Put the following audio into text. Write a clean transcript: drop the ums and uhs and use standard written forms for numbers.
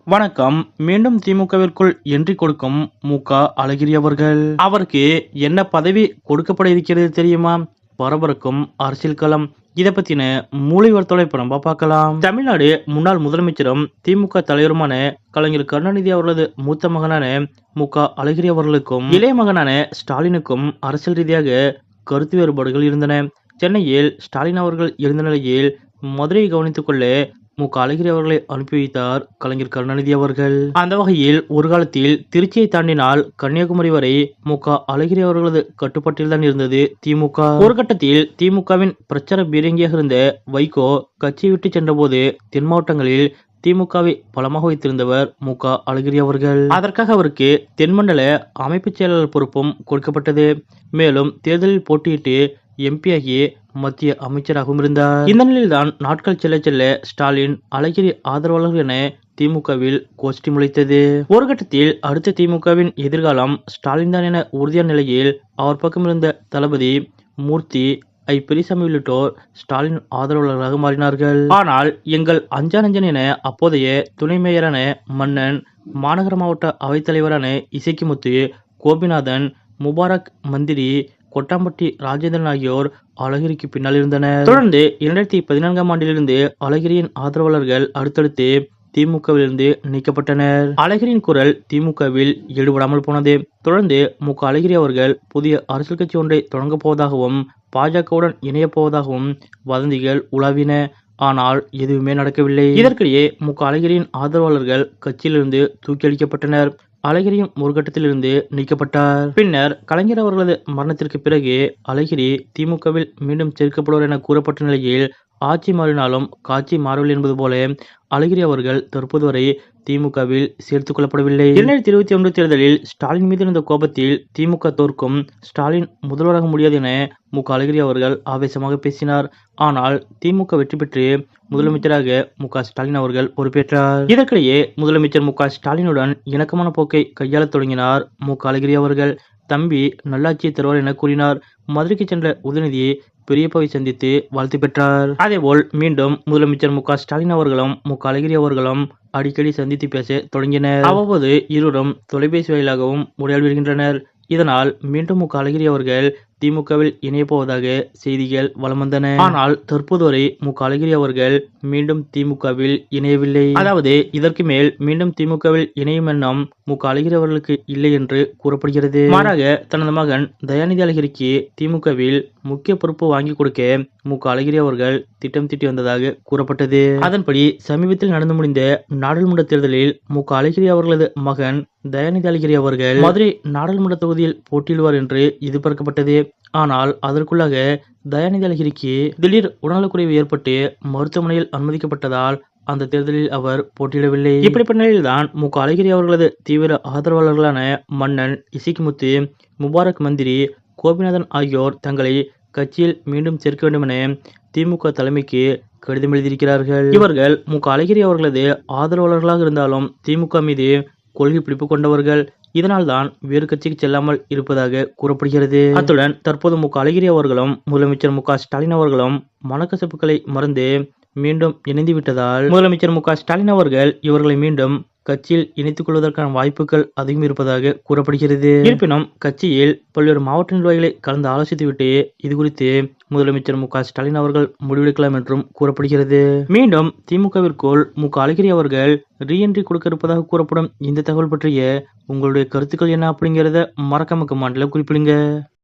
வணக்கம். மீண்டும் திமுகவிற்குள் என்ட்ரி கொடுக்கும் மு.க. அழகிரி அவர்கள். அவருக்கு என்ன பதவி கொடுக்கப்பட இருக்கிறது தெரியுமா? பரபரக்கும் அரசியல் களம். இதை பத்தின மூளைவர்த்தோட இப்ப நம்ம பார்க்கலாம். தமிழ்நாடு முன்னாள் முதலமைச்சரும் திமுக தலைவருமான கலைஞர் கருணாநிதி அவர்களது மூத்த மகனான மு.க. அழகிரி அவர்களுக்கும் இளைய மகனான ஸ்டாலினுக்கும் அரசியல் ரீதியாக கருத்து வேறுபாடுகள் இருந்தன. சென்னையில் ஸ்டாலின் அவர்கள் இருந்த நிலையில் மதுரையை கவனித்துக் கொள்ள மு.க. அழகிரி அவர்களை அனுப்பி வைத்தார் கலைஞர் கருணாநிதி அவர்கள். அந்த வகையில் ஒரு காலத்தில் திருச்சியை தாண்டினால் கன்னியாகுமரி வரை மு.க. அழகிரி அவர்களது கட்டுப்பாட்டில் தான் இருந்தது திமுக. ஒரு கட்டத்தில் திமுகவின் பிரச்சார பீரங்கியாக இருந்த வைகோ கட்சியை விட்டு சென்றபோது தென் மாவட்டங்களில் திமுகவை பலமாக வைத்திருந்தவர் மு.க. அழகிரி அவர்கள். அதற்காக அவருக்கு தென்மண்டல அமைப்பு செயலாளர் பொறுப்பும் கொடுக்கப்பட்டது. மேலும் தேர்தலில் போட்டியிட்டு எம்பி-ஆகி மத்திய அமைச்சராகவும் இருந்தார். இந்த நிலையில்தான் நாட்கள் செல்ல செல்ல ஸ்டாலின் அழகிரி ஆதரவாளர்கள் என திமுகவில் கோஷ்டி முளைத்தது. ஒரு கட்டத்தில் அடுத்த திமுகவின் எதிர்காலம் ஸ்டாலின் தான் என உறுதியான நிலையில் அவர் பக்கம் இருந்த தளபதி மூர்த்தி, ஐ. பெரியசாமி உள்ளிட்டோர் ஸ்டாலின் ஆதரவாளர்களாக மாறினார்கள். ஆனால் எங்கள் அஞ்சானஞ்சன் என அப்போதைய துணை மேயரான மன்னன், மாநகர மாவட்ட அவைத்தலைவரான இசக்கிமுத்து, கோபிநாதன், முபாரக், மந்திரி கொட்டாம்பட்டி ராஜேந்திரன் ஆகியோர் அழகிரிக்கு பின்னால் இருந்தனர். தொடர்ந்து 2014ஆம் ஆண்டிலிருந்து அழகிரியின் ஆதரவாளர்கள் அடுத்தடுத்து திமுகவிலிருந்து நீக்கப்பட்டனர். அழகிரியின் குரல் திமுகவில் ஈடுபடாமல் போனது. தொடர்ந்து மு.க. அழகிரி அவர்கள் புதிய அரசியல் கட்சி ஒன்றை தொடங்கப் போவதாகவும் பாஜகவுடன் இணையப் போவதாகவும் வதந்திகள் உலாவின. ஆனால் எதுவுமே நடக்கவில்லை. இதற்கிடையே மு.க. அழகிரியின் ஆதரவாளர்கள் கட்சியிலிருந்து தூக்கி அளிக்கப்பட்டனர். அழகிரியும் ஒரு கட்டத்திலிருந்து நீக்கப்பட்டார். பின்னர் கலைஞர் அவர்களது மரணத்திற்கு பிறகு அழகிரி திமுகவில் மீண்டும் சேர்க்கப்படுவார் என கூறப்பட்ட நிலையில் ஆட்சி மாறினாலும் காட்சி மாறவில்லை என்பது போல அழகிரி அவர்கள் தற்போது வரை திமுகவில் சேர்த்துக் கொள்ளப்படவில்லை. 2021 தேர்தலில் ஸ்டாலின் மீது இருந்த கோபத்தில் திமுக தோற்கும், ஸ்டாலின் முதல்வராக முடியாது என மு.க. அழகிரி அவர்கள் ஆவேசமாக பேசினார். ஆனால் திமுக வெற்றி பெற்று முதலமைச்சராக மு.க. ஸ்டாலின் அவர்கள் பொறுப்பேற்றார். இதற்கிடையே முதலமைச்சர் மு.க. ஸ்டாலினுடன் இணக்கமான போக்கை கையாளத் தொடங்கினார் மு.க. அழகிரி அவர்கள். தம்பி நல்லாட்சியை தருவார் என கூறினார். மதுரைக்கு சென்ற உதயநிதி பெரியப்பாவை சந்தித்து வாழ்த்து பெற்றார். அதேபோல் மீண்டும் முதலமைச்சர் மு.க. ஸ்டாலின் அவர்களும் மு.க. அழகிரி அவர்களும் அடிக்கடி சந்தித்து பேச தொடங்கினர். அவ்வப்போது இருவரும் தொலைபேசி வாயிலாகவும் உரையாடி வருகின்றனர். இதனால் மீண்டும் மு.க. அழகிரி அவர்கள் திமுகவில் இணைய போவதாக செய்திகள் வலம் வந்தன. ஆனால் தற்போது வரை மு.க. அழகிரி அவர்கள் மீண்டும் திமுகவில் இணையவில்லை. அதாவது இதற்கு மேல் மீண்டும் திமுகவில் இணையும் எண்ணம் மு.க. அழகிரி அவர்களுக்கு இல்லை என்று கூறப்படுகிறது. மாறாக தனது மகன் தயாநிதி அழகிரிக்கு திமுகவில் முக்கிய பொறுப்பு வாங்கி கொடுக்க மு.க. அழகிரி அவர்கள் திட்டம் தீட்டி வந்ததாக கூறப்பட்டது. அதன்படி சமீபத்தில் நடந்து முடிந்த நாடாளுமன்ற தேர்தலில் மு.க. அழகிரி அவர்களது மகன் தயாநிதி அழகிரி அவர்கள் மதுரை நாடாளுமன்ற தொகுதியில் போட்டியிடுவார் என்று எதிர்பார்க்கப்பட்டது. ஆனால் அதற்குள்ளாக தயாநிதி அழகிரிக்கு திடீர் உடல்நலக்குறைவு ஏற்பட்டு மருத்துவமனையில் அனுமதிக்கப்பட்டதால் அந்த தேர்தலில் அவர் போட்டியிடவில்லை. இப்படிப்பட்ட நிலையில்தான் மு.க. அழகிரி அவர்களது தீவிர ஆதரவாளர்களான மன்னன், இசக்கிமுத்து, முபாரக், மந்திரி கோபிநாதன் ஆகியோர் தங்களை கட்சியில் மீண்டும் சேர்க்க வேண்டும் என திமுக தலைமைக்கு கடிதம் எழுதியிருக்கிறார்கள். இவர்கள் மு.க. அழகிரி அவர்களது ஆதரவாளர்களாக இருந்தாலும் திமுக மீது கொள்கை பிடிப்பு கொண்டவர்கள். இதனால் தான் வேறு கட்சிக்கு செல்லாமல் இருப்பதாக கூறப்படுகிறது. அத்துடன் தற்போது மு.க. அழகிரி அவர்களும் முதலமைச்சர் மு.க. ஸ்டாலின் அவர்களும் மனக்கசப்புகளை மறந்து மீண்டும் இணைந்து விட்டதால் முதலமைச்சர் மு.க. ஸ்டாலின் அவர்கள் இவர்களை மீண்டும் கட்சியில் இணைத்துக் கொள்வதற்கான வாய்ப்புகள் அதிகம் இருப்பதாக கூறப்படுகிறது. இருப்பினும் கட்சியில் பல்வேறு மாவட்ட நிர்வாகிகளை கலந்து ஆலோசித்துவிட்டு இதுகுறித்து முதலமைச்சர் மு.க. ஸ்டாலின் அவர்கள் முடிவெடுக்கலாம் என்றும் கூறப்படுகிறது. மீண்டும் திமுகவிற்குள் மு.க. அழகிரி அவர்கள் ரீஎன்ட்ரி கொடுக்க இருப்பதாக கூறப்படும் இந்த தகவல் பற்றிய உங்களுடைய கருத்துக்கள் என்ன அப்படிங்கிறத மறக்காம கமெண்ட்ல குறிப்பிடுங்க.